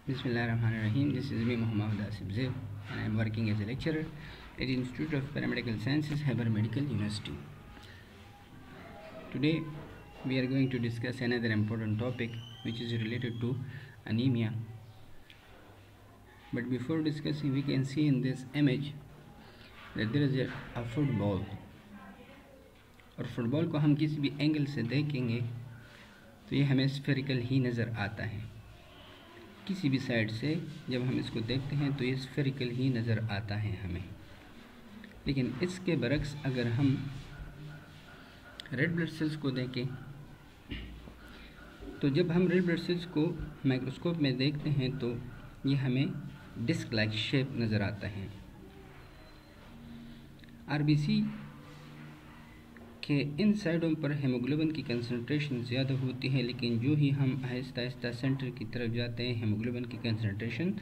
Bismillahirrahmanirrahim. This is me, Muhammad Asif Zaid, and I am working as a lecturer at the Institute of Paramedical Sciences, Khyber Medical University. Today, we are going to discuss another important topic which is related to anemia. But before discussing, we can see in this image that there is a football. और football को हम किसी भी angle से देखेंगे तो ये हमें स्फेरिकल ही नज़र आता है। किसी भी साइड से जब हम इसको देखते हैं तो ये स्फेरिकल ही नज़र आता है हमें। लेकिन इसके बरक्स अगर हम रेड ब्लड सेल्स को देखें तो जब हम रेड ब्लड सेल्स को माइक्रोस्कोप में देखते हैं तो ये हमें डिस्क लाइक शेप नज़र आता है। आरबीसी के इन साइडों पर हेमोग्लोबिन की कंसंट्रेशन ज़्यादा होती है, लेकिन जो ही हम आहिस्ता आहिस्ता सेंटर की तरफ जाते हैं हेमोग्लोबिन की कंसंट्रेशन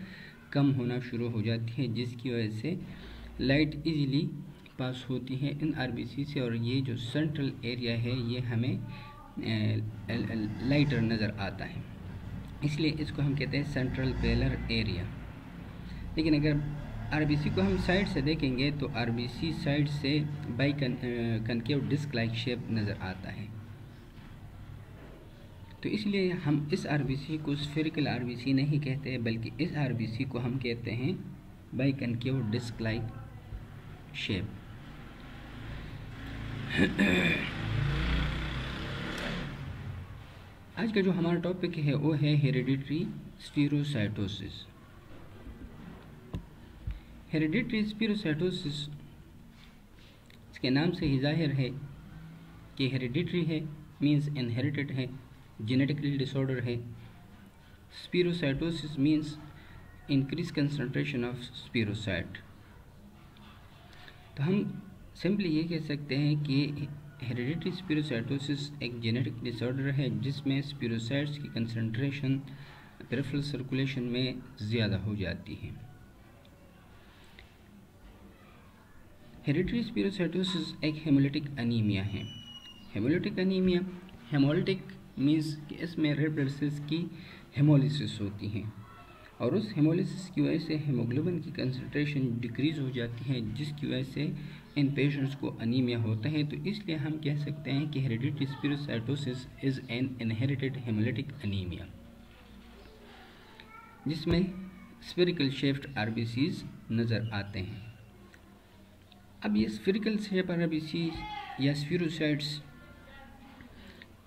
कम होना शुरू हो जाती है, जिसकी वजह से लाइट इजीली पास होती है इन आरबीसी से। और ये जो सेंट्रल एरिया है ये हमें लाइटर नज़र आता है, इसलिए इसको हम कहते हैं सेंट्रल पेलर एरिया। लेकिन अगर आरबीसी को हम साइड से देखेंगे तो आरबीसी साइड से biconcave disc like shape नज़र आता है। तो इसलिए हम इस आरबीसी को स्फेरिकल आरबीसी नहीं कहते, बल्कि इस आरबीसी को हम कहते हैं biconcave disc like shape. आज का जो हमारा टॉपिक है वो है हेरिडिटरी स्पीरोसाइटोसिस। हेरिडिटरी स्पीरोसाइटोसिस इसके नाम से ही जाहिर है कि हेरिडिटरी है, मींस इनहेरिटेड है, जेनेटिकली डिसऑर्डर है। Spherocytosis means increase concentration of spherocyte. तो हम सिंपली ये कह सकते हैं कि हेरिडिटरी स्पीरोसाइटोसिस एक जेनेटिक डिसऑर्डर है जिसमें स्पीरोसाइट्स की कंसंट्रेशन पेरिफेरल सर्कुलेशन में ज़्यादा हो जाती है। हेरिडिटरी स्पीरोसाइटोसिस एक हेमोलिटिक अनीमिया है। हेमोलिटिक अनीमिया, हेमोलिटिक मीन्स कि इसमें रेड ब्लड सेल्स की हेमोलिसिस होती है और उस हेमोलिसिस की वजह से हेमोग्लोबिन की कंसंट्रेशन डिक्रीज हो जाती है, जिसकी वजह से इन पेशेंट्स को अनीमिया होता है। तो इसलिए हम कह सकते हैं कि hereditary spherocytosis is an inherited haemolytic anaemia, जिसमें स्फेरिकल शेप्ड आरबीसीज नज़र आते हैं। अब ये स्फेरिकल शेप आरबीसी या स्फीरोसाइट्स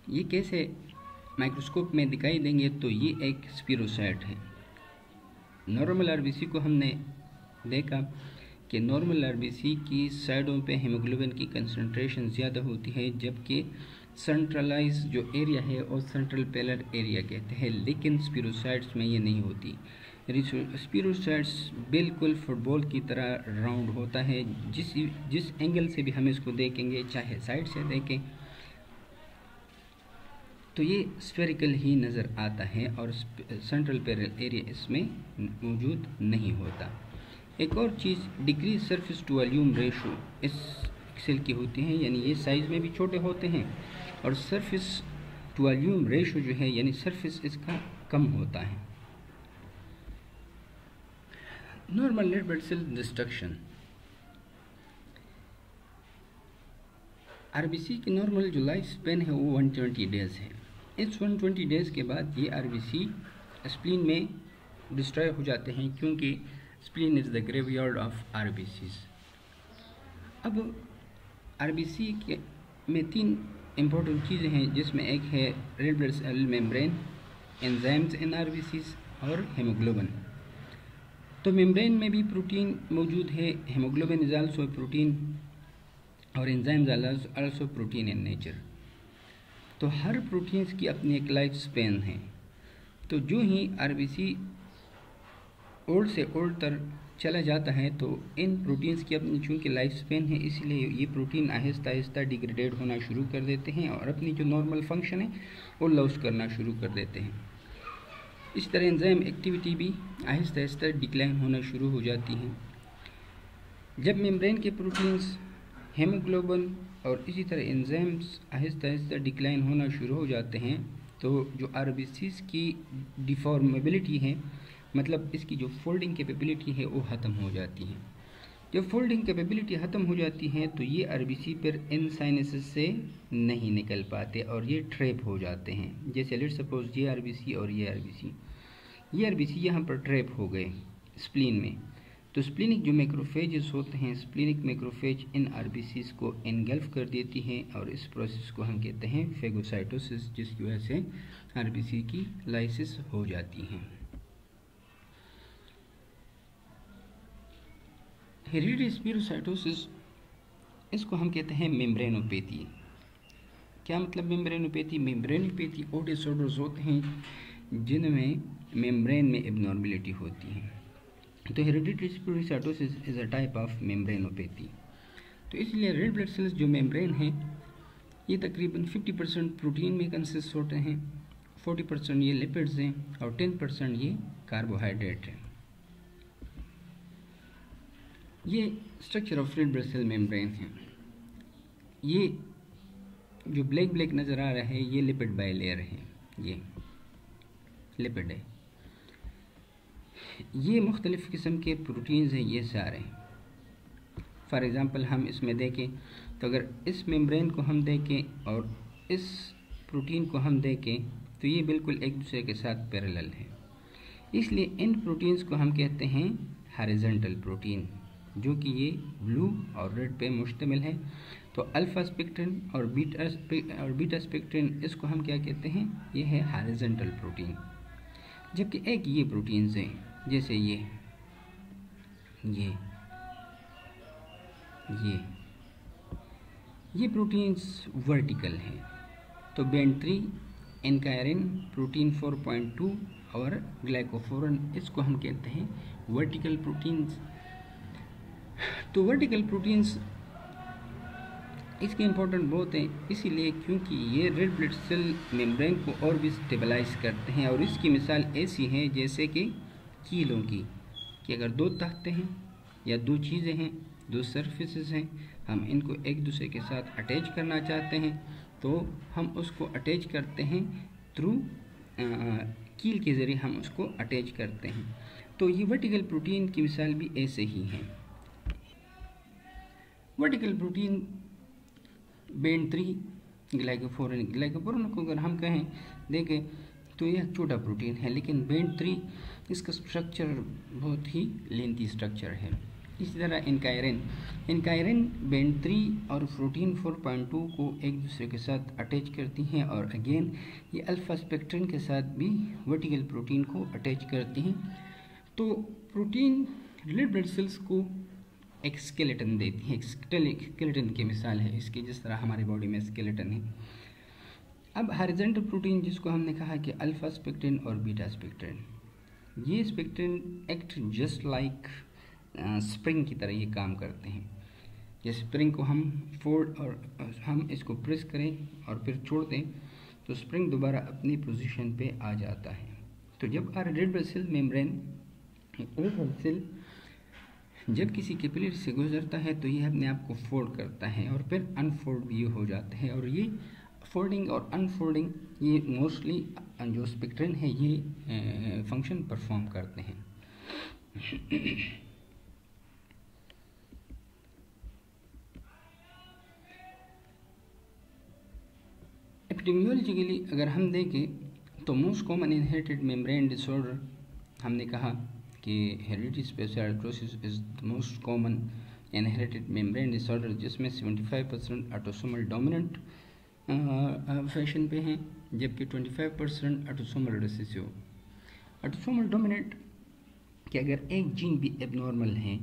ये कैसे माइक्रोस्कोप में दिखाई देंगे, तो ये एक स्पीरोसाइट है। नॉर्मल आरबीसी को हमने देखा कि नॉर्मल आरबीसी की साइडों पे हेमोग्लोबिन की कंसंट्रेशन ज़्यादा होती है, जबकि सेंट्रलाइज जो एरिया है और सेंट्रल पेलर एरिया कहते हैं, लेकिन स्पीरोसाइट्स में ये नहीं होती। स्पीरोसाइट्स बिल्कुल फुटबॉल की तरह राउंड होता है। जिस एंगल से भी हम इसको देखेंगे, चाहे साइड से देखें, तो ये स्फेरिकल ही नज़र आता है और सेंट्रल पेरल एरिया इसमें मौजूद नहीं होता। एक और चीज़ decrease surface to volume ratio इस सेल की होती है, यानी ये साइज़ में भी छोटे होते हैं और सरफेस टू वॉल्यूम रेशो जो है यानी सरफेस इसका कम होता है। Normal red blood cell destruction, RBC की नॉर्मल जो लाइफ स्पेन है वो 120 डेज़ है। इस 120 डेज़ के बाद ये आरबीसी स्प्लीन में डिस्ट्रॉय हो जाते हैं, क्योंकि spleen is the graveyard of RBCs. अब आरबीसी के में 3 इम्पोर्टेंट चीज़ें हैं, जिसमें एक है red blood cell membrane, enzymes in RBCs और हेमोग्लोबिन। तो मेम्ब्रेन में भी प्रोटीन मौजूद है, हेमोग्लोबिन इज आल्सो प्रोटीन और enzymes are also protein in nature. तो हर प्रोटीन्स की अपनी एक लाइफ स्पेन है। तो जो ही आरबीसी ओल्ड से ओल्ड तर चला जाता है तो इन प्रोटीन्स की अपनी चूँकि लाइफ स्पेन है, इसलिए ये प्रोटीन आहिस्ता आहिस्ता डिग्रेडेड होना शुरू कर देते हैं और अपनी जो नॉर्मल फंक्शन है वो लॉस करना शुरू कर देते हैं। इस तरह एंजाइम एक्टिविटी भी आहिस्ता आहिस्ता डिक्लाइन होना शुरू हो जाती है। जब मेम्ब्रेन के प्रोटीन्स, हेमोग्लोबिन और इसी तरह एंजाइम्स आहिस्ता आहिस्ता डिक्लाइन होना शुरू हो जाते हैं, तो जो आरबीसीज की डिफॉर्मेबिलिटी है मतलब इसकी जो फोल्डिंग कैपेबिलिटी है वो ख़त्म हो जाती है। जब फोल्डिंग कैपेबिलिटी ख़त्म हो जाती है तो ये आरबीसी पर इन साइनसेस से नहीं निकल पाते और ये ट्रैप हो जाते हैं। जैसे लेट्स सपोज ये आरबीसी और ये आरबीसी यहाँ पर ट्रैप हो गए स्प्लीन में, तो स्प्लीनिक जो मैक्रोफेजेस होते हैं, स्प्लीनिक मैक्रोफेज इन आरबीसीज को एनगल्फ कर देती हैं और इस प्रोसेस को हम कहते हैं फेगोसाइटोसिस, जिसकी वजह से आरबीसी की लाइसिस हो जाती हैं। हेरिडिटरी स्पीरोसाइटोसिस, इसको हम कहते हैं मेम्ब्रेनोपैथी। क्या मतलब मेम्ब्रेनोपैथी? मेम्ब्रेनोपैथी वो डिसऑर्डर्स होते हैं जिनमें मेम्ब्रेन में एबनॉर्मेलिटी होती है। तो hereditary spherocytosis is a type of membranopathy. तो इसलिए रेड ब्लड सेल्स जो मेम्ब्रेन हैं ये तकरीबन 50% प्रोटीन में कंसिस्ट होते हैं, 40% ये लिपिड्स हैं और 10% ये कार्बोहाइड्रेट हैं। ये structure of red blood cell membrane है। ये जो ब्लैक नज़र आ रहा है ये लिपिड बाइलेयर है, ये लिपिड है। ये मुख्तलिफ़ किस्म के प्रोटीन्स हैं ये सारे। फॉर एग्ज़ाम्पल हम इसमें देखें तो अगर इस मेम्ब्रेन को हम देखें और इस प्रोटीन को हम देखें तो ये बिल्कुल एक दूसरे के साथ पैरेलल है। इसलिए इन प्रोटीन्स को हम कहते हैं हॉरिजॉन्टल प्रोटीन, जो कि ये ब्लू और रेड पे मुश्तमिल है। तो अल्फ़ा स्पेक्ट्रिन और बीटा स्पेक्ट्रिन, इसको हम क्या कहते हैं? ये है हॉरिजॉन्टल प्रोटीन। जबकि एक ये प्रोटीन्स हैं जैसे ये प्रोटीन्स वर्टिकल हैं। तो बेंड3, एनकायरिन, प्रोटीन 4.2 और ग्लाइकोफोरन, इसको हम कहते हैं वर्टिकल प्रोटीन्स। तो वर्टिकल प्रोटीन्स इसके इम्पोर्टेंट बहुत हैं, इसीलिए क्योंकि ये रेड ब्लड सेल मेम्ब्रेन को और भी स्टेबलाइज करते हैं। और इसकी मिसाल ऐसी है जैसे कि कीलों की, कि अगर दो तख्ते हैं या दो चीज़ें हैं, दो सरफेसेस हैं, हम इनको एक दूसरे के साथ अटैच करना चाहते हैं तो हम उसको अटैच करते हैं थ्रू कील के ज़रिए हम उसको अटैच करते हैं। तो ये वर्टिकल प्रोटीन की मिसाल भी ऐसे ही हैं। वर्टिकल प्रोटीन बेंड3, ग्लाइकोफोरन को अगर हम देखें तो यह छोटा प्रोटीन है, लेकिन बेंड3 इसका स्ट्रक्चर बहुत ही लेंथी स्ट्रक्चर है। इसी तरह इनकायरिन बेंड3 और प्रोटीन 4.2 को एक दूसरे के साथ अटैच करती हैं और अगेन ये अल्फ़ा स्पेक्ट्रिन के साथ भी वर्टिकल प्रोटीन को अटैच करती हैं। तो प्रोटीन रेड ब्लड सेल्स को एक स्केलेटन देती है, एक स्केलेटन की मिसाल है इसकी, जिस तरह हमारी बॉडी में स्केलेटन है। अब हॉरिजॉन्टल प्रोटीन, जिसको हमने कहा कि अल्फ़ा स्पेक्ट्रिन और बीटा स्पेक्ट्रिन, ये spectrin act just like spring की तरह ये काम करते हैं। जैसे स्प्रिंग को हम फोल्ड और हम इसको प्रेस करें और फिर छोड़ दें तो स्प्रिंग दोबारा अपनी पोजीशन पे आ जाता है। तो जब red blood cell membrane cell जब किसी कैपिलरी से गुजरता है तो ये अपने आप को फोल्ड करता है और फिर अनफोल्ड भी हो जाता है। और ये फोल्डिंग और अनफोल्डिंग ये मोस्टली जो स्पेक्ट्रिन है ये फंक्शन परफॉर्म करते हैं। एपिडेमियोलॉजिकली अगर हम देखें तो most common inherited membrane disorder, हमने कहा कि hereditary spherocytosis is the most common inherited membrane disorder, जिसमें 75% ऑटोसोमल डोमिनेंट फैशन पे हैं, जबकि 25% ऑटोसोमल रिसेसिव। ऑटोसोमल डोमिनेंट कि अगर एक जीन भी एबनॉर्मल है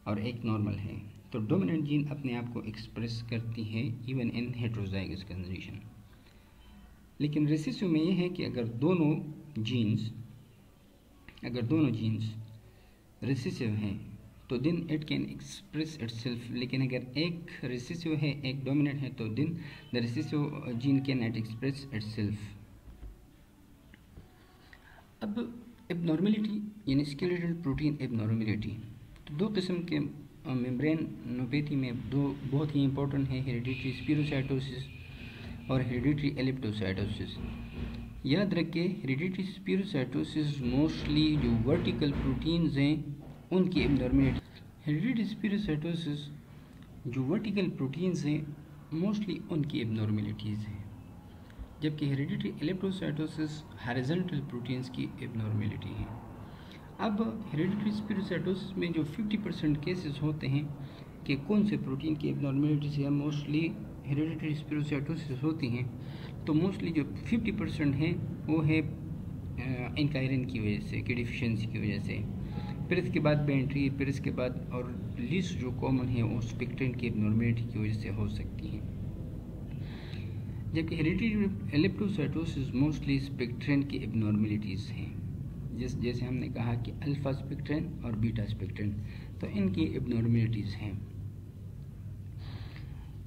और एक नॉर्मल है तो डोमिनेंट जीन अपने आप को एक्सप्रेस करती है इवन इन हेटेरोजाइगस कंडीशन। लेकिन रिसेसिव में यह है कि अगर दोनों जीन्स रिसेसिव हैं तो दिन इट कैन एक्सप्रेस इटसेल्फ। लेकिन अगर एक रिसेसिव है एक डोमिनेंट है तो दिन the recessive gene can not express itself. अब एबनॉर्मेलिटी यानी स्केलेटल प्रोटीन एबनॉर्मेलिटी, तो दो किस्म के मेम्ब्रेनोपैथी में दो बहुत ही इंपॉर्टेंट है, हेरिडिटरी स्पीरोसाइटोसिस और हेरिडिटरी एलिप्टोसाइटोसिस। याद रखें हेरिडिटरी स्पिरोसाइटोसिस मोस्टली जो वर्टिकल प्रोटीन्स हैं उनकी एबनॉर्मेलिटी। हेरिडिटरी स्पिरोसाइटोसिस जो वर्टिकल प्रोटीन्स हैं मोस्टली उनकी एबनॉर्मेलिटीज़ हैं, जबकि हेरिडिटरी इलेक्ट्रोसाइटोसिस हॉरिजॉन्टल प्रोटीन्स की एबनॉर्मेलिटी है। अब हेरिडिटरी स्पिरोसाइटोसिस में जो 50% केसेस होते हैं कि कौन से प्रोटीन की एबनॉर्मेलिटी से मोस्टली हेरिडिटरी स्पिरोसाइटोसिस होती हैं, तो मोस्टली जो 50% हैं वो है इनकायरन की वजह से, की डिफिशियंसी की वजह से, फिर इसके बाद बेंट्री, फिर इसके बाद और लीस्ट जो कॉमन है वो स्पेक्ट्रिन की एबनॉर्मेलिटी की वजह से हो सकती हैं। जबकि हेरिडिटरी इलेक्ट्रोसाइटोसिस मोस्टली स्पेक्ट्रिन की एबनॉर्मेलिटीज़ हैं, जैसे हमने कहा कि अल्फा स्पेक्ट्रिन और बीटा स्पेक्ट्रिन, तो इनकी एबनॉर्मेलिटीज़ हैं।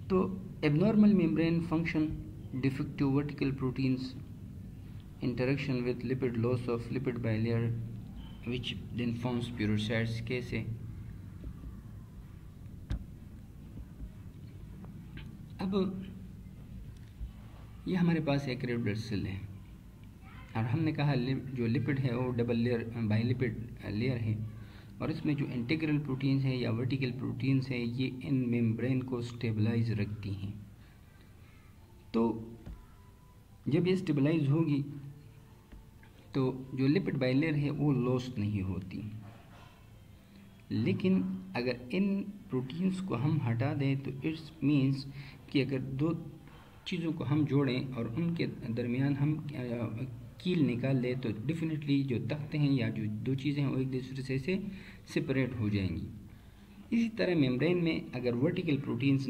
तो abnormal membrane function, defective vertical proteins, interaction with lipid, loss of lipid bilayer which then forms spherocytes कैसे। अब ये हमारे पास एक रेड ब्लड सेल है और हमने कहा जो लिपिड है वो डबल लेयर बाइलिपिड लेयर है, और इसमें जो इंटीग्रल प्रोटीन्स हैं या वर्टिकल प्रोटीन्स हैं ये इन मेम्ब्रेन को स्टेबलाइज रखती हैं। तो जब ये स्टेबलाइज होगी तो जो लिपिड बाइलेयर है वो लॉस्ट नहीं होती, लेकिन अगर इन प्रोटीन्स को हम हटा दें तो इट्स मीन्स कि अगर दो चीज़ों को हम जोड़ें और उनके दरमियान हम कील निकाल ले तो डेफिनेटली जो तख्ते हैं या जो दो चीज़ें हैं वो एक दूसरे से सेपरेट हो जाएंगी। इसी तरह मेम्ब्रेन में अगर वर्टिकल प्रोटीन्स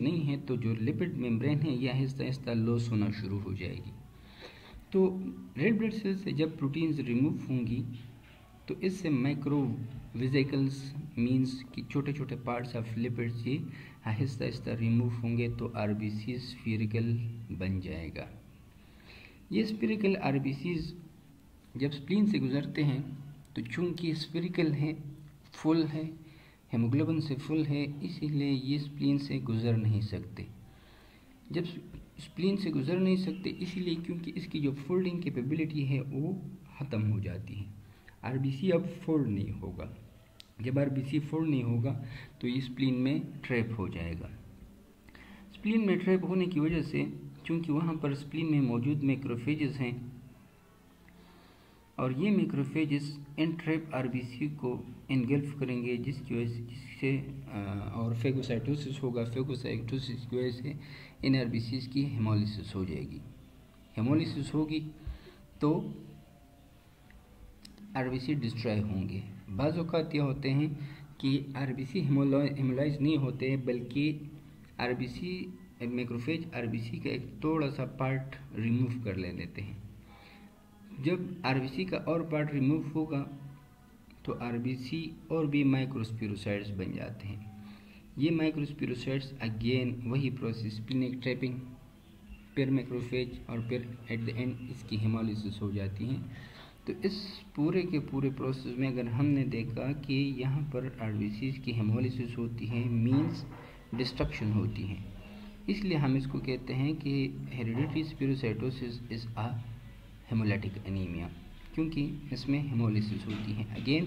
नहीं हैं तो जो लिपिड मेम्ब्रेन है यह आहिस्ता आहिस्ता लॉस होना शुरू हो जाएगी। तो रेड ब्लड सेल से जब प्रोटीन्स रिमूव होंगी तो इससे माइक्रो वेसिकल्स मीन्स कि छोटे छोटे पार्ट्स ऑफ लिपिड्स ये आहिस्ता आहिस्ता रिमूव होंगे तो आरबीसी स्फीरिकल बन जाएगा। ये स्फीरिकल आरबीसीज जब स्प्लीन से गुजरते हैं तो चूंकि स्फीरिकल है, फुल है, हेमोग्लोबिन से फुल है, इसीलिए ये स्प्लीन से गुजर नहीं सकते। जब स्प्लीन से गुजर नहीं सकते इसीलिए क्योंकि इसकी जो फोल्डिंग कैपेबिलिटी है वो ख़त्म हो जाती है। आरबीसी अब फोल्ड नहीं होगा। जब आरबीसी फोल्ड नहीं होगा तो ये स्प्लीन में ट्रैप हो जाएगा। स्प्लीन में ट्रैप होने की वजह से चूंकि वहाँ पर स्प्लीन में मौजूद मैक्रोफेजेस हैं और ये मैक्रोफेजेस इन ट्रैप आरबीसी को इनगल्फ करेंगे, जिससे और फेगोसाइटोसिस होगा। फेगोसाइटोसिस की वजह से इन आरबीसीज की हेमोलिसिस हो जाएगी। हेमोलिसिस होगी तो आरबीसी डिस्ट्रॉय होंगे। बाज़ औक़ात यह होते हैं कि आरबीसी हेमोलाइज नहीं होते, बल्कि आरबीसी मैक्रोफेज आरबीसी का एक थोड़ा सा पार्ट रिमूव कर लेते हैं। जब आरबीसी का और पार्ट रिमूव होगा तो आरबीसी और भी माइक्रोस्पिरोसाइट्स बन जाते हैं। ये माइक्रोस्पिरोसाइट्स अगेन वही प्रोसेस, स्प्लीनिक ट्रैपिंग, फिर मैक्रोफेज और फिर एट द एंड इसकी हेमोलिसिस हो जाती हैं। तो इस पूरे के पूरे प्रोसेस में अगर हमने देखा कि यहाँ पर आरबीसीज की हेमोलिसिस होती है मींस डिस्ट्रक्शन होती है, इसलिए हम इसको कहते हैं कि hereditary spherocytosis is a haemolytic anaemia, क्योंकि इसमें हेमोलिसिस होती है। अगेन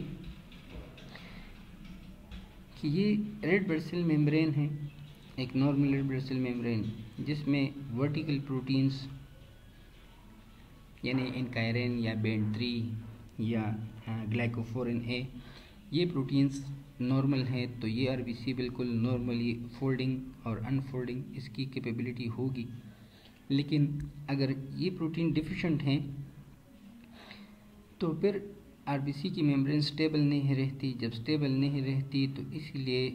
कि ये रेड ब्लड सेल मेम्ब्रेन है, एक normal red blood cell membrane जिसमें वर्टिकल प्रोटीन्स यानी इनकायरेन या बेंड3 या ग्लाइकोफोरिन ए ये प्रोटीन्स नॉर्मल हैं, तो ये आरबीसी बिल्कुल नॉर्मली फोल्डिंग और अनफोल्डिंग इसकी कैपेबिलिटी होगी। लेकिन अगर ये प्रोटीन डिफिशेंट हैं तो फिर आरबीसी की मेम्ब्रेन स्टेबल नहीं रहती। जब स्टेबल नहीं रहती तो इसलिए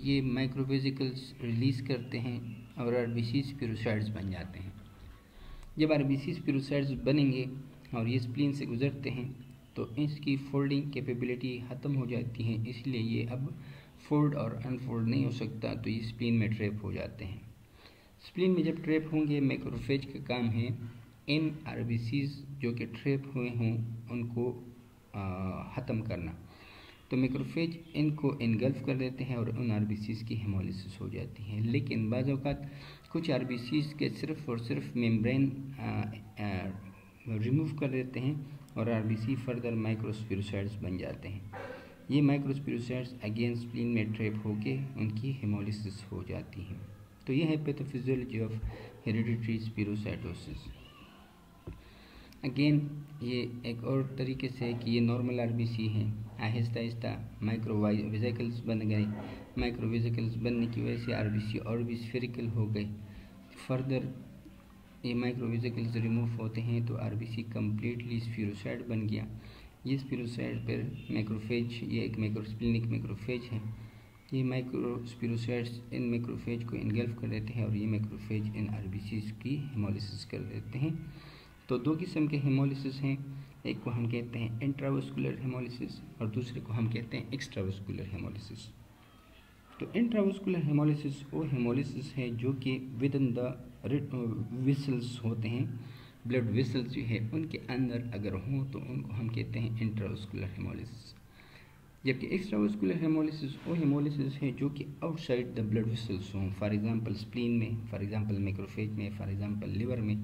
ये माइक्रोवेसिकल्स रिलीज़ करते हैं और आरबीसी स्पिरोसाइट्स बन जाते हैं। जब आरबीसी स्पिरोसाइट्स बनेंगे और ये स्प्लीन से गुजरते हैं तो इसकी फोल्डिंग कैपेबिलिटी ख़त्म हो जाती है, इसलिए ये अब फोल्ड और अनफोल्ड नहीं हो सकता, तो ये स्प्लीन में ट्रैप हो जाते हैं। स्प्लीन में जब ट्रैप होंगे मैक्रोफेज का काम है इन आरबीसीज जो कि ट्रैप हुए हों उनको ख़त्म करना। तो मैक्रोफेज इनको इनगल्फ कर देते हैं और उन आरबीसीज की हेमोलिसिस हो जाती है। लेकिन बाज़ औक़ात कुछ आरबीसीज के सिर्फ और सिर्फ मेम्ब्रेन रिमूव कर देते हैं और आरबीसी फर्दर माइक्रोस्पिरोसाइट्स बन जाते हैं। ये माइक्रोस्पिरोसाइट्स अगेन स्प्लीन में ट्रैप होके उनकी हेमोलिसिस हो जाती हैं। तो ये है पैथोफिजियोलॉजी ऑफ हेरिडिटरी स्पिरोसाइटोसिस। अगेन ये एक और तरीके से कि ये नॉर्मल आरबीसी हैं, आहिस्ता आहिस्ता माइक्रोवेजिकल्स बन गए। माइक्रोवेजिकल्स बनने की वजह से आरबीसी और भी स्फेरिकल हो गए। फर्दर ये माइक्रोवेजिकल्स रिमूव होते हैं तो आरबीसी कम्प्लीटली स्पिरोसाइट बन गया। ये स्पिरोसाइट पर मैक्रोफेज, ये एक मैक्रोस्प्लिनिक मैक्रोफेज है। ये माइक्रोस्पिरोसाइट्स इन मैक्रोफेज को इनगल्फ कर देते हैं और ये मैक्रोफेज इन आरबीसीज की हेमोलिसिस कर देते हैं। तो दो किस्म के हेमोलिसिस हैं, एक को हम कहते हैं इंट्रावस्कुलर हेमोलिसिस और दूसरे को हम कहते हैं एक्स्ट्रावस्कुलर हेमोलिसिस। तो इंट्रावस्कुलर हेमोलिसिस वो हेमोलिसिस है जो कि विद इन द वेसल्स होते हैं, ब्लड वेसल्स जो है उनके अंदर अगर हों तो उनको हम कहते हैं इंट्रावस्कुलर हेमोलिसिस। जबकि एक्स्ट्रावस्कुलर हेमोलिसिस वो हेमोलिसिस है जो कि आउटसाइड द ब्लड वेसल्स हों, फॉर एग्जांपल स्प्लीन में, फॉर एग्जांपल मैक्रोफेज में, फॉर एग्जांपल लिवर में।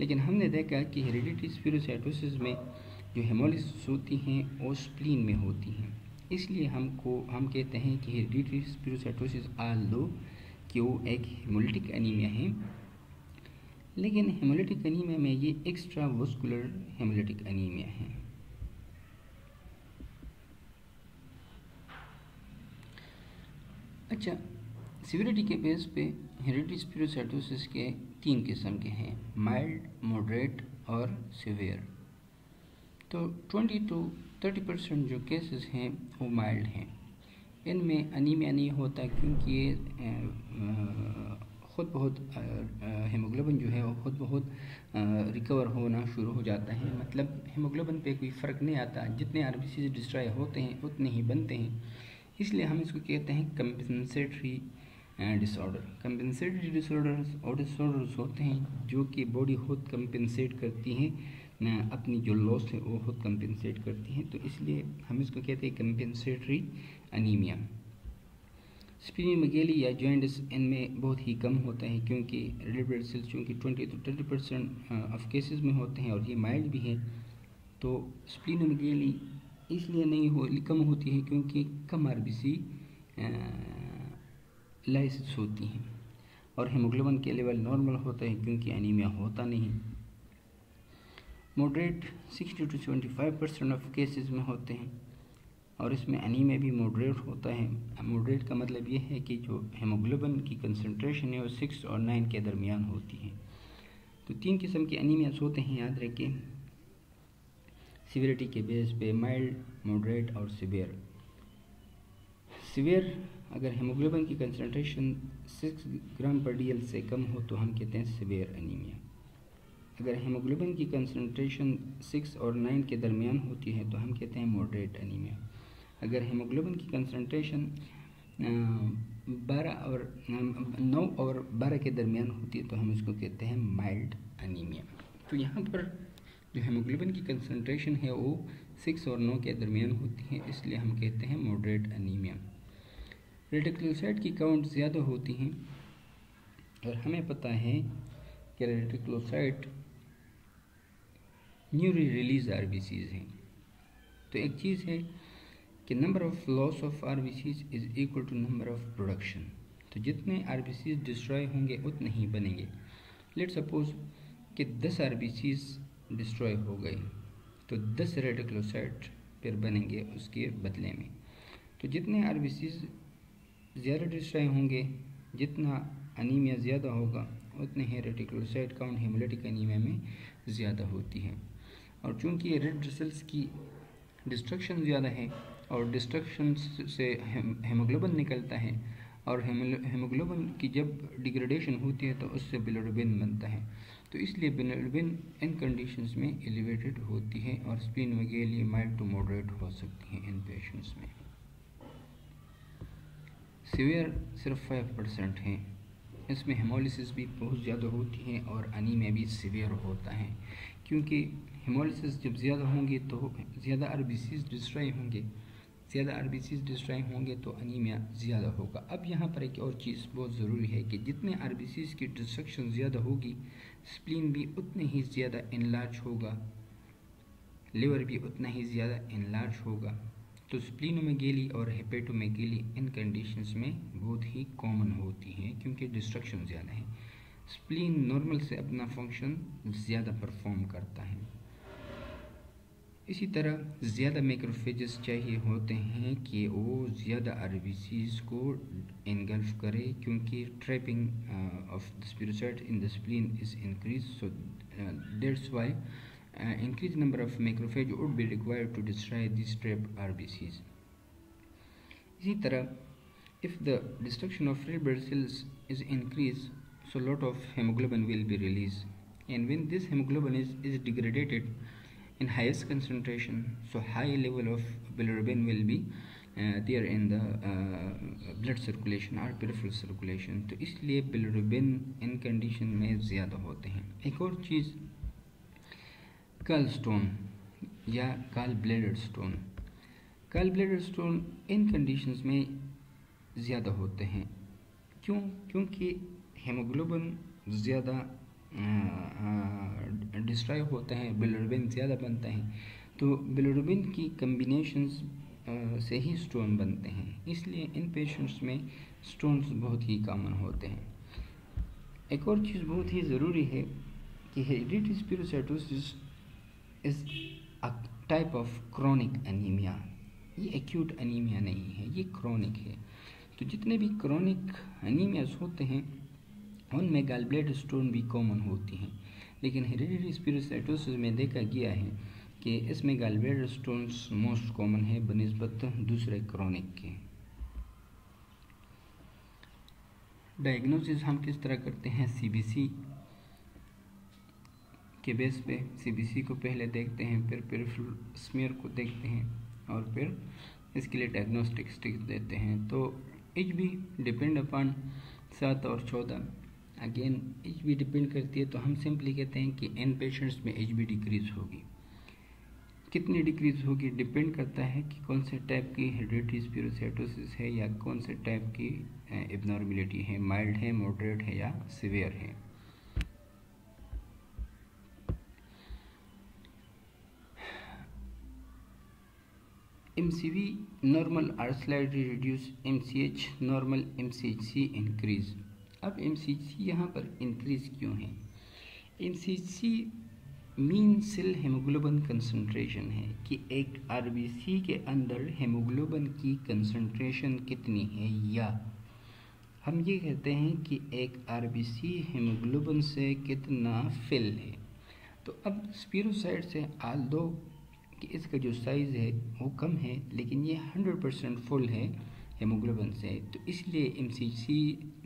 लेकिन हमने देखा कि हेरिडिटरी स्पिरोसाइटोसिस में जो हेमोलिसिस होती हैं वो स्प्लीन में होती हैं, इसलिए हम कहते हैं कि हेरिडिटरी स्पिरोसाइटोसिस आल्दो कि वो एक हेमोलिटिक एनीमिया है, लेकिन हेमोलिटिक एनीमिया में ये एक्स्ट्रावस्कुलर हेमोलिटिक एनीमिया है। अच्छा, सीवियरिटी के बेस पे हेरिडिटरी स्पिरोसाइटोसिस के 3 किस्म के हैं, माइल्ड, मॉडरेट और सीवियर। तो 20 to 30% जो केसेस हैं वो माइल्ड हैं। इनमें अनीमिया नहीं होता क्योंकि ये ख़ुद बहुत हेमोग्लोबिन जो है वो ख़ुद बहुत रिकवर होना शुरू हो जाता है। मतलब हेमोग्लोबिन पे कोई फ़र्क नहीं आता, जितने आरबीसी डिस्ट्रॉय होते हैं उतने ही बनते हैं, इसलिए हम इसको कहते हैं कंपेंसेटरी डिसऑर्डर। कंपेंसेटरी डिसऑर्डर्स होते हैं जो कि बॉडी खुद कंपेंसेट करती हैं, अपनी जो लॉस है वो खुद कंपेंसेट करती हैं, तो इसलिए हम इसको कहते हैं कंपेंसेटरी अनीमिया। स्प्लीनोमेगाली या जॉइंटिस इनमें बहुत ही कम होता है क्योंकि रेड ब्लड सेल्स चूँकि 20 to 30% ऑफ केसेस में होते हैं और ये माइल्ड भी है, तो स्प्लीनोमेगाली इसलिए नहीं कम होती है क्योंकि कम आरबीसी लाइसिस होती हैं और हेमोग्लोबिन के लेवल नॉर्मल होता है क्योंकि एनीमिया होता नहीं। मॉडरेट 60 to 75% ऑफ केसेस में होते हैं और इसमें एनीमिया भी मॉडरेट होता है। मॉडरेट का मतलब ये है कि जो हेमोग्लोबिन की कंसंट्रेशन है वो 6 और 9 के दरमियान होती है। तो 3 किस्म के एनीमियास होते हैं, याद रखें, सीवियरिटी के बेस पे माइल्ड, मॉडरेट और सीवियर। सीवियर अगर हेमोग्लोबिन की कंसंट्रेशन 6 ग्राम पर DL से कम हो तो हम कहते हैं सीवियर एनीमिया। अगर हेमोग्लोबिन की कंसंट्रेशन 6 और 9 के दरमियान होती है तो हम कहते हैं मॉडरेट एनीमिया। अगर हेमोग्लोबिन की कंसंट्रेशन 9 और 12 के दरमियान होती है तो हम इसको कहते हैं माइल्ड एनीमिया। तो यहाँ पर जो हेमोग्लोबिन की कंसंट्रेशन है वो 6 और 9 के दरमियान होती है, इसलिए हम कहते हैं मॉडरेट एनीमिया। रेटिकुलोसाइट की काउंट ज़्यादा होती हैं और हमें पता है कि रेटिकुलोसाइट न्यूली रिलीज आरबीसीज हैं। तो एक चीज़ है कि number of loss of RBCs is equal to number of production. तो जितने आरबीसीज डिस्ट्रॉय होंगे उतने ही बनेंगे। लेट सपोज कि 10 आरबीसीज डिस्ट्रॉय हो गए तो 10 रेटिकुलोसाइट फिर बनेंगे उसके बदले में। तो जितने आरबीसीज ज़्यादा डिस्ट्रॉय होंगे, जितना एनीमिया ज़्यादा होगा, उतने ही रेटिकुलोसाइट काउंट हेमोलिटिक एनीमिया में ज़्यादा होती है। और चूँकि रेड ब्लड सेल्स की डिस्ट्रक्शन ज़्यादा है और डिस्ट्रक्शन से हेमोग्लोबिन निकलता है और हेमोग्लोबिन की जब डिग्रेडेशन होती है तो उससे बिलिरुबिन बनता है, तो इसलिए बिलिरुबिन इन कंडीशंस में एलिवेटेड होती है और स्प्लीनोमेगाली माइल्ड टू मॉडरेट हो सकती है इन पेशेंट्स में। सीवियर सिर्फ 5% है, इसमें हेमोलिसिस भी बहुत ज़्यादा होती है और एनीमिया भी सीवियर होता है क्योंकि हेमोलिसिस जब ज़्यादा होंगे तो ज़्यादा आरबीसीज डिस्ट्रॉय होंगे, ज़्यादा आरबीसीज डिस्ट्रॉय होंगे तो अनीमिया ज़्यादा होगा। अब यहाँ पर एक और चीज़ बहुत ज़रूरी है कि जितने आरबीसीज की डिस्ट्रक्शन ज़्यादा होगी, स्प्लीन भी उतने ही ज़्यादा इनलार्ज होगा, लिवर भी उतना ही ज़्यादा इनलार्ज होगा। तो स्प्लीनोमेगेली और हेपेटोमेगेली इन कंडीशंस में बहुत ही कॉमन होती हैं क्योंकि डिस्ट्रक्शन ज़्यादा है। स्प्लीन नॉर्मल से अपना फंक्शन ज़्यादा परफॉर्म करता है। इसी तरह ज़्यादा मैक्रोफेजेस चाहिए होते हैं कि वो ज़्यादा आरबीसीज को इनगल्फ करे क्योंकि trapping of the spherocyte in the spleen is increase, so that's why increased number of macrophage would be required to destroy these trapped RBCs. इसी तरह, if the destruction of red blood cells is increased, so lot of hemoglobin will be released, and when this hemoglobin is degraded in highest concentration, so high level of bilirubin will be there in the blood circulation or peripheral circulation. तो इसलिए bilirubin इन condition में ज़्यादा होते हैं। एक और चीज़ gall stone या gall bladder stone. Gall bladder stone इन कंडीशंस में ज़्यादा होते हैं। क्यों? क्योंकि हेमोग्लोबिन ज़्यादा डिस्ट्रॉय होता है, बिलिरुबिन ज़्यादा बनता है, तो बिलिरुबिन की कम्बिनेशंस से ही स्टोन बनते हैं। इसलिए इन पेशेंट्स में स्टोन्स बहुत ही कॉमन होते हैं। एक और चीज़ बहुत ही ज़रूरी है कि hereditary spherocytosis is a type of chronic anaemia. ये एक्यूट एनीमिया नहीं है, ये क्रोनिक है। तो जितने भी क्रोनिक एनीमियाज होते हैं उनमें गॉल ब्लैडर स्टोन भी कॉमन होती हैं, लेकिन हेरिडिटरी स्पिरोसाइटोसिस में देखा गया है कि इसमें gall bladder stones most common है बनिस्बत दूसरे क्रोनिक के। डायग्नोसिस हम किस तरह करते हैं? सीबीसी के बेस पे सीबीसी को पहले देखते हैं, फिर पेरिफेरल स्मीयर को देखते हैं और फिर इसके लिए डायग्नोस्टिक स्टिक्स देते हैं। तो एच बी डिपेंड अपॉन 7 और 14। अगेन एच बी डिपेंड करती है, तो हम सिंपली कहते हैं कि इन पेशेंट्स में एच बी डिक्रीज होगी। कितनी डिक्रीज होगी डिपेंड करता है कि कौन से टाइप की हेरिडिटरी स्पिरोसाइटोसिस है या कौन से टाइप की एबनॉर्मेलिटी है, माइल्ड है, मॉडरेट है या सीवियर है। MCV normal or slightly reduced, MCH normal, MCHC increase। अब MCHC यहाँ पर इंक्रीज क्यों है? MCHC mean cell haemoglobin concentration है कि एक आरबीसी के अंदर हेमोग्लोबिन की कंसंट्रेशन कितनी है, या हम ये कहते हैं कि एक आरबीसी हेमोग्लोबिन से कितना फिल है। तो अब स्पिरोसाइट से आल्दो कि इसका जो साइज़ है वो कम है, लेकिन ये 100% फुल है हेमोग्लोबिन से, तो इसलिए MCHC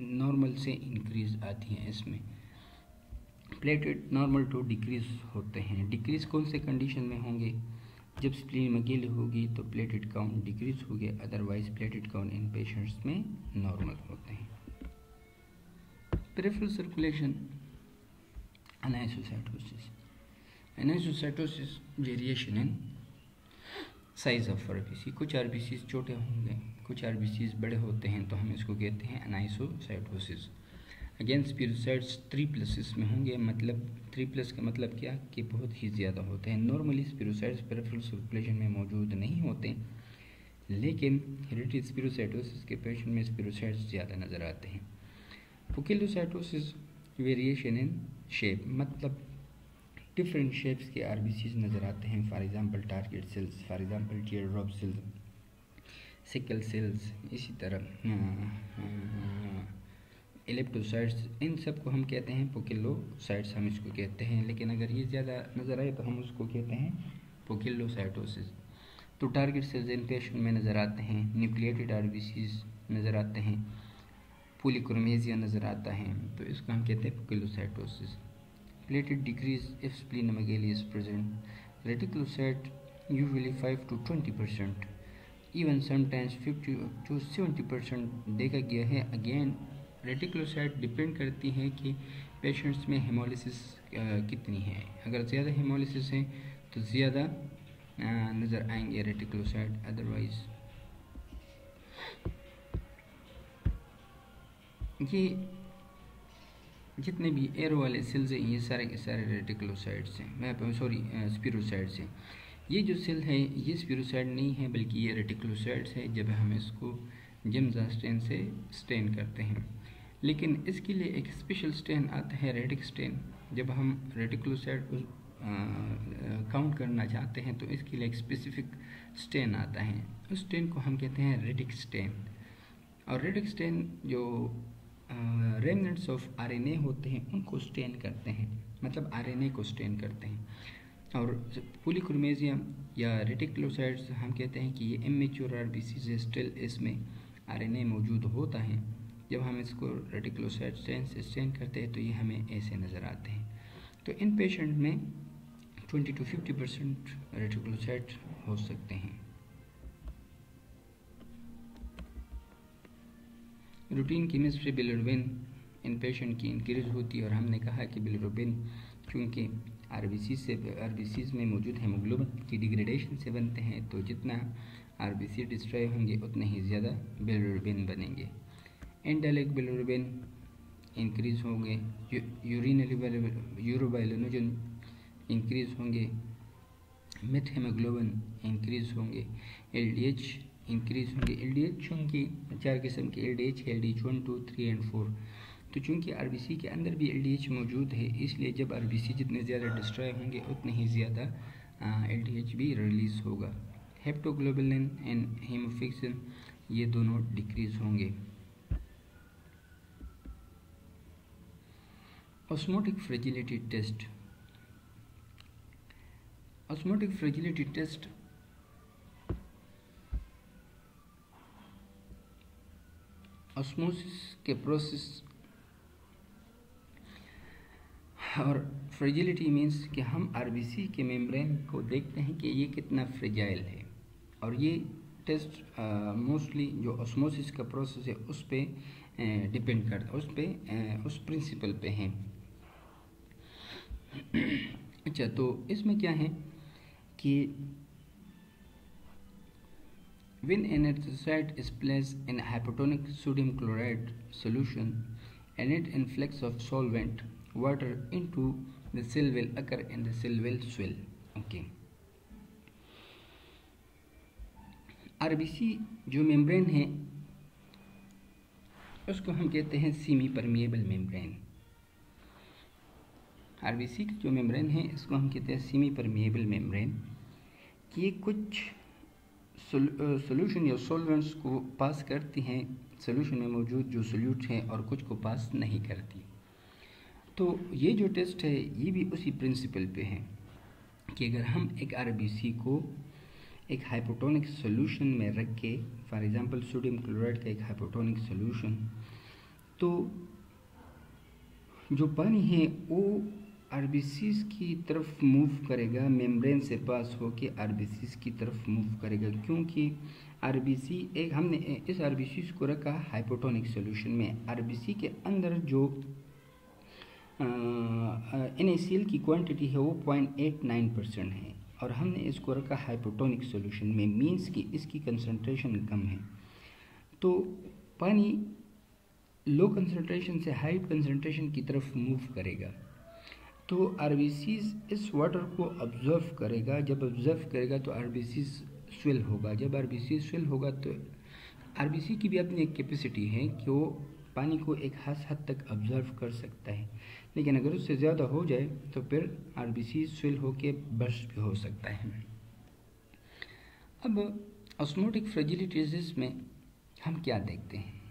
नॉर्मल से इंक्रीज आती है। इसमें प्लेटेट नॉर्मल टू डिक्रीज होते हैं। डिक्रीज कौन से कंडीशन में होंगे? जब स्प्लीनोमेगेली होगी तो प्लेटेट काउंट डिक्रीज होंगे, अदरवाइज प्लेटेट काउंट इन पेशेंट्स में नॉर्मल होते हैं। Peripheral circulation एनाइसोसाइटोसिस। एनाइसोसाइटोसिस variation in size of RBC. कुछ आरबीसीज छोटे होंगे, कुछ आरबीसीज बड़े होते हैं, तो हम इसको कहते हैं एनाइसोसाइटोसिस। अगेन स्पिरोसाइट्स 3+ में होंगे, मतलब 3+ का मतलब क्या कि बहुत ही ज़्यादा होते हैं। नॉर्मली स्पिरोसाइट्स पेरिफेरल सर्कुलेशन में मौजूद नहीं होते, लेकिन हेरिडिटरी स्पिरोसाइटोसिस के पेशेंट में स्पिरोसाइट्स ज़्यादा नज़र आते हैं। पोकिलोसाइटोसिस वेरिएशन इन शेप, मतलब डिफरेंट शेप्स के आरबीसीज नज़र आते हैं। For example target cells, for example tear drop cells, sickle cells, इसी तरह इलेप्टोसाइट्स, इन सब को हम कहते हैं पोकिलोसाइट्स, हम इसको कहते हैं। लेकिन अगर ये ज़्यादा नज़र आए तो हम उसको कहते हैं पोकिलोसाइटोसिस। तो टारगेट सेल्स इन पेशेंट में नज़र आते हैं, न्यूक्लिएटेड आरबीसीज नज़र आते हैं, पॉलीक्रोमेसिया नज़र आता है, तो इसको हम कहते हैं पोकिलोसाइटोसिस। Platelet decrease if splenomegaly is present. Reticulocyte usually 5 to 20%, even sometimes 50 to 70% देखा गया है। अगेन रेटिकुलोसाइट डिपेंड करती है कि पेशेंट्स में हेमोलिसिस कितनी है। अगर ज़्यादा हेमोलिसिस है तो ज़्यादा नज़र आएंगे रेटिकुलोसाइट, अदरवाइज ये जितने भी एरो वाले सेल्स हैं ये सारे के सारे रेटिकुलोसाइट्स हैं, मैं सॉरी स्पिरोसाइट्स हैं। ये जो सेल है ये स्पिरोसाइट नहीं है बल्कि ये रेटिकुलोसाइट्स है जब हम इसको जिम्सा स्टेन से स्टेन करते हैं। लेकिन इसके लिए एक स्पेशल स्टेन आता है रेटिक स्टेन। जब हम रेटिकुलोसाइट को काउंट करना चाहते हैं तो इसके लिए एक स्पेसिफिक स्टेन आता है, उस स्टेन को हम कहते हैं रेटिक स्टेन। और रेटिक स्टेन जो रेमनेंट्स ऑफ आरएनए होते हैं उनको स्टेन करते हैं, मतलब आरएनए को स्टेन करते हैं। और पॉलीक्रोमेजियम या रेटिकुलोसाइट्स हम कहते हैं कि ये इमेच्योर आरबीसी से स्टिल इसमें आरएनए मौजूद होता है। जब हम इसको रेटिकुलोसाइट स्टेन से स्टेन करते हैं तो ये हमें ऐसे नज़र आते हैं। तो इन पेशेंट में 20 to 50% रेटिकुलोसाइट हो सकते हैं। रूटीन केमिस्ट्री बिलिरुबिन इन पेशेंट की इंक्रीज होती है और हमने कहा कि बिलिरुबिन चूँकि आरबीसीज में मौजूद हेमोग्लोबिन की डिग्रेडेशन से बनते हैं, तो जितना आरबीसी डिस्ट्रॉय होंगे उतने ही ज़्यादा बिलिरुबिन बनेंगे। एंडोलिक बिलिरुबिन इंक्रीज होंगे, यूरोबाइलिनोजन इंक्रीज होंगे, मेथ हेमोग्लोबिन इंक्रीज होंगे, एलडीएच इंक्रीज होंगे। एलडीएच चूँकि 4 किस्म के एलडीएच है, एलडीएच 1, 2, 3 एंड 4। तो चूँकि आरबीसी के अंदर भी एलडीएच मौजूद है, इसलिए जब आरबीसी जितने ज़्यादा डिस्ट्रॉय होंगे उतने ही ज़्यादा एलडीएच भी रिलीज़ होगा। हेप्टोग्लोबुलिन एंड हीमोफिक्सिन ये दोनों डिक्रीज होंगे। Osmotic fragility test. Osmotic fragility test osmosis के प्रोसेस और फ्रेजिलिटी मीन्स कि हम आरबीसी के मेम्ब्रेन को देखते हैं कि ये कितना फ्रेजाइल है। और ये टेस्ट मोस्टली जो ऑस्मोसिस का प्रोसेस है उस पर डिपेंड करता है, उस प्रिंसिपल पे हैं। अच्छा, तो इसमें क्या है कि when an erythrocyte is placed in a hypotonic sodium chloride solution, a net influx of solvent water into the cell will occur and the cell will swell. Okay. RBC जो मेम्ब्रेन है उसको हम कहते हैं सेमी परमिएबल मेम्ब्रेन। आरबीसी की जो membrane है इसको हम कहते हैं सेमी परमिएबल मेम्ब्रेन। ये कुछ सोल्यूशन या सॉल्वेंट्स को पास करती हैं, सोल्यूशन में मौजूद जो सोल्यूट हैं, और कुछ को पास नहीं करती। तो ये जो टेस्ट है ये भी उसी प्रिंसिपल पे है कि अगर हम एक आरबीसी को एक हाइपोटोनिक सोल्यूशन में रख के, फॉर एग्जांपल सोडियम क्लोराइड का एक हाइपोटोनिक सोल्यूशन, तो जो पानी है वो आरबीसीज की तरफ मूव करेगा, मेम्ब्रेन से पास होके आरबीसीज की तरफ मूव करेगा, क्योंकि आरबीसी एक हमने इस आरबीसीज को रखा हाइपोटोनिक सॉल्यूशन में। आरबीसी के अंदर जो NaCl की क्वांटिटी है वो 0.89% है और हमने इसको रखा हाइपोटोनिक सॉल्यूशन में, मीन्स कि इसकी कंसंट्रेशन कम है। तो पानी लो कंसंट्रेशन से हाई कंसंट्रेशन की तरफ मूव करेगा, तो आरबीसीज इस वाटर को ऑब्जर्व करेगा। जब ऑब्जर्व करेगा तो आरबीसीज स्वेल होगा। जब आरबीसी स्वेल होगा तो आरबीसी की भी अपनी एक कैपेसिटी है कि वो पानी को एक खास हद तक ऑब्जर्व कर सकता है, लेकिन अगर उससे ज़्यादा हो जाए तो फिर आरबीसी स्वेल होके बर्स्ट भी हो सकता है। अब ऑस्मोटिक फ्रेजिलिटीज में हम क्या देखते हैं?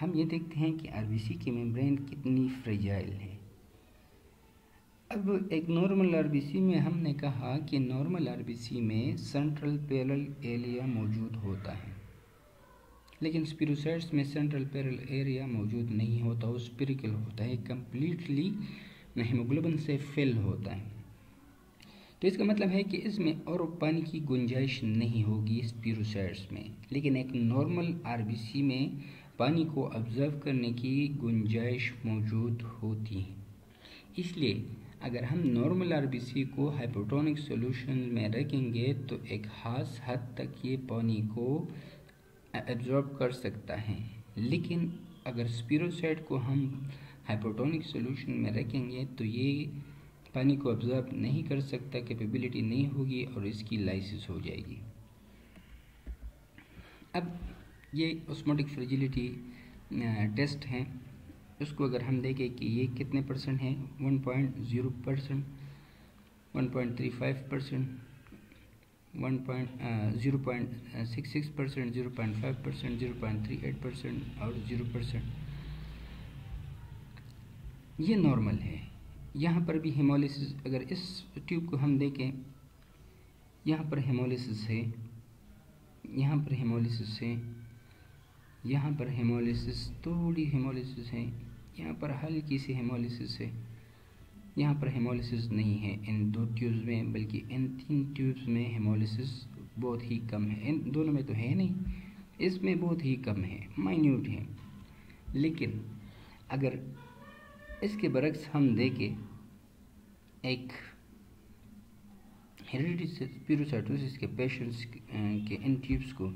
हम ये देखते हैं कि आरबीसी की मेम्ब्रेन कितनी फ्रेजाइल है। अब एक नॉर्मल आरबीसी में हमने कहा कि नॉर्मल आरबीसी में सेंट्रल पैरेलल एरिया मौजूद होता है, लेकिन स्पिरोसाइट्स में सेंट्रल पैरेलल एरिया मौजूद नहीं होता, वो स्पिरिकल होता है, कम्प्लीटली हीमोग्लोबिन से फिल होता है। तो इसका मतलब है कि इसमें और पानी की गुंजाइश नहीं होगी स्पिरोसाइट्स में, लेकिन एक नॉर्मल आरबीसी में पानी को ऑब्जर्व करने की गुंजाइश मौजूद होती है। इसलिए अगर हम नॉर्मल आरबीसी को हाइपोटोनिक सॉल्यूशन में रखेंगे तो एक खास हद तक ये पानी को एब्जॉर्ब कर सकता है, लेकिन अगर स्पिरोसाइड को हम हाइपोटोनिक सॉल्यूशन में रखेंगे तो ये पानी को एब्जॉर्ब नहीं कर सकता, कैपेबिलिटी नहीं होगी और इसकी लाइसिस हो जाएगी। अब ये ऑस्मोटिक फ्रेजिलिटी टेस्ट है, उसको अगर हम देखें कि ये कितने परसेंट है, 1.0%, 1.35%, 0.66%, 0.5%, 0.38% और 0%, ये नॉर्मल है। यहाँ पर भी हेमोलिसिस, अगर इस ट्यूब को हम देखें, यहाँ पर हेमोलिसिस है, यहाँ पर हेमोलिसिस है, यहाँ पर हेमोलिसिस, थोड़ी हेमोलिसिस है, यहाँ पर हल्की सी हेमोलिसिस है, यहाँ पर हेमोलिसिस नहीं है इन दो ट्यूब्स में, बल्कि इन 3 ट्यूब्स में हेमोलिसिस बहुत ही कम है। इन दोनों में तो है नहीं, इसमें बहुत ही कम है, माइन्यूट है। लेकिन अगर इसके बरक्स हम देखें एक हेरिडिटी स्पिरोसाइटोसिस के पेशेंट्स के इन ट्यूब्स को,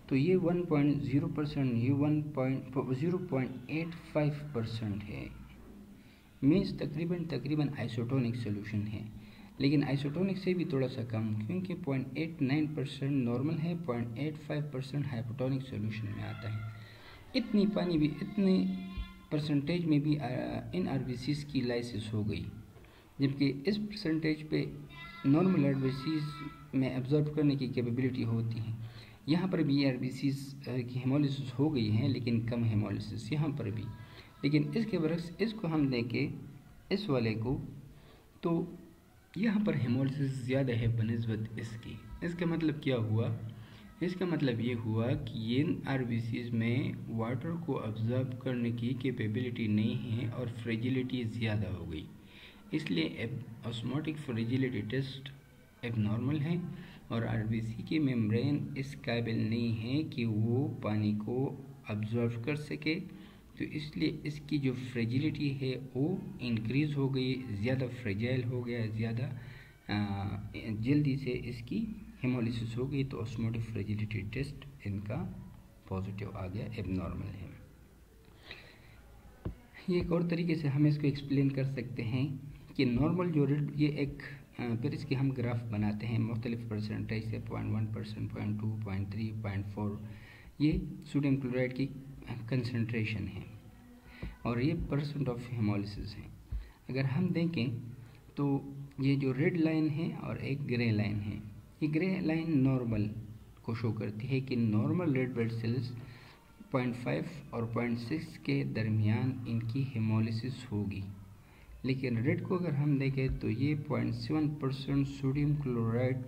तो ये 1.0%, ये 0.85% है। मीन्स तकरीबन आइसोटोनिक सोल्यूशन है, लेकिन आइसोटोनिक से भी थोड़ा सा कम, क्योंकि 0.89% नॉर्मल है, 0.85% हाइपोटोनिक सोल्यूशन में आता है। इतनी पानी भी, इतने परसेंटेज में भी इन आरबीसीज की लाइसिस हो गई, जबकि इस परसेंटेज पे नॉर्मल आरबीसीज में एब्जॉर्ब करने की कैपेबिलिटी होती है। यहाँ पर भी आरबीसीज की हेमोलिसिस हो गई है, लेकिन कम हेमोलिसिस यहाँ पर भी। लेकिन इसके बरक्स इसको हम देखें, इस वाले को, तो यहाँ पर हेमोलिसिस ज़्यादा है बनिस्बत इसकी। इसका मतलब क्या हुआ? इसका मतलब ये हुआ कि ये आरबीसीज में वाटर को ऑब्जर्व करने की कैपेबिलिटी नहीं है और फ्रेजिलिटी ज़्यादा हो गई, इसलिए ऑस्मोटिक फ्रेजिलिटी टेस्ट एबनॉर्मल है और आरबीसी की मेम्ब्रेन इस काबिल नहीं है कि वो पानी को ऑब्जर्व कर सके, तो इसलिए इसकी जो फ्रेजिलिटी है वो इंक्रीज़ हो गई, ज़्यादा फ्रेजाइल हो गया, ज़्यादा जल्दी से इसकी हेमोलिसिस हो गई, तो ऑस्मोटिक फ्रेजिलिटी टेस्ट इनका पॉजिटिव आ गया, एबनॉर्मल है। ये एक और तरीके से हम इसको एक्सप्लेन कर सकते हैं कि नॉर्मल जो ये एक फिर इसके हम ग्राफ बनाते हैं मुख्तलिफ परसेंटेज से, 0.1%, 0.2, 0.3, 0.4, ये सोडियम क्लोराइड की कंसंट्रेशन है और ये परसेंट ऑफ हेमोलिसिस है। अगर हम देखें तो ये जो रेड लाइन है और एक ग्रे लाइन है, ये ग्रे लाइन नॉर्मल को शो करती है कि नॉर्मल रेड ब्लड सेल्स 0.5 और 0.6 के दरमियान इनकी हेमोलिसिस होगी। लेकिन रेड को अगर हम देखें तो ये 0.7% सोडियम क्लोराइड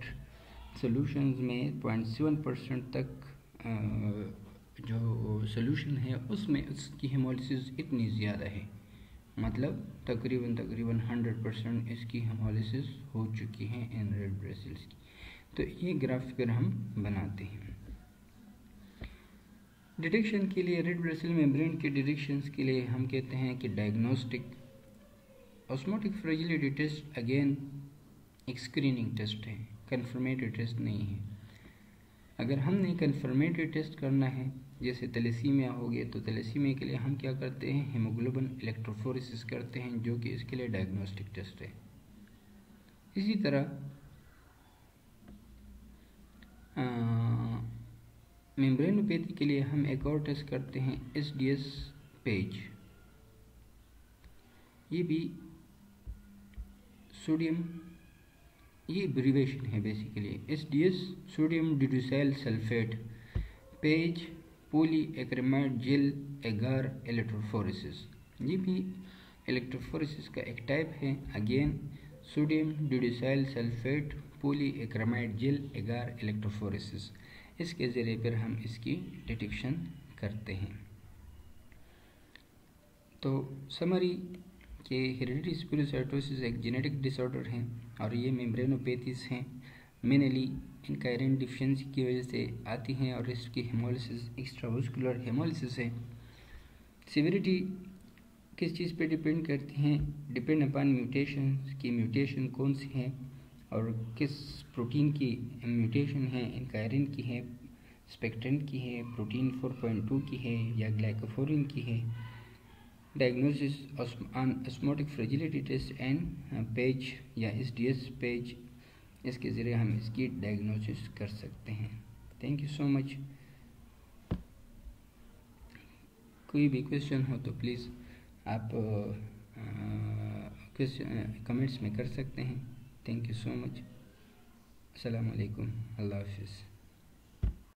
सॉल्यूशंस में 0.7% तक जो सॉल्यूशन है उसमें उसकी हेमोलिसिस इतनी ज़्यादा है, मतलब तकरीबन 100% इसकी हेमोलिसिस हो चुकी है इन रेड ब्लड सेल्स की। तो ये ग्राफ फिर हम बनाते हैं डिटेक्शन के लिए। रेड ब्लड सेल मेम्ब्रेन के डिटेक्शंस के लिए हम कहते हैं कि diagnostic osmotic fragility test again एक स्क्रीनिंग टेस्ट है, कंफर्मेटरी टेस्ट नहीं है। अगर हमने कंफर्मेटरी टेस्ट करना है, जैसे थैलेसीमिया हो गया, तो थैलेसीमिया के लिए हम क्या करते हैं, हीमोग्लोबिन इलेक्ट्रोफोरेसिस करते हैं, जो कि इसके लिए डायग्नोस्टिक टेस्ट है। इसी तरह मेम्ब्रेनोपैथी के लिए हम एक और टेस्ट करते हैं, SDS पेज। ये भी सोडियम, ये एब्रीवेशन है basically, SDS sodium dodecyl sulphate PAGE poly acrylamide gel agar electrophoresis. ये भी इलेक्ट्रोफोरेसिस का एक टाइप है। Again sodium dodecyl sulphate poly acrylamide gel agar electrophoresis, इसके ज़रिए पर हम इसकी डिटेक्शन करते हैं। तो समरी कि हेरिडिटी स्पिरोसाइटोसिस एक जेनेटिक डिसऑर्डर है और ये मेम्ब्रेनोपैथीज हैं, मेनली इनका आयरन डिफिशिएंसी की वजह से आती हैं और इसकी हेमोलिसिस एक्स्ट्रावास्कुलर हेमोलिसिस है। सिविरिटी किस चीज़ पे डिपेंड करती हैं, डिपेंड अपॉन म्यूटेशन की, म्यूटेशन कौन सी है और किस प्रोटीन की म्यूटेशन है, इनका आयरन की है, स्पेक्ट्रेंट की है, प्रोटीन 4.2 की है या ग्लाइकोफोरिन की है। Diagnosis osmotic fragility test and PAGE या SDS पेज, इसके ज़रिए हम इसकी डायग्नोसिस कर सकते हैं। Thank you so much. कोई भी क्वेश्चन हो तो प्लीज़ आप कमेंट्स में कर सकते हैं। Thank you so much. अस्सलाम वालेकुम, अल्लाह हाफिज़।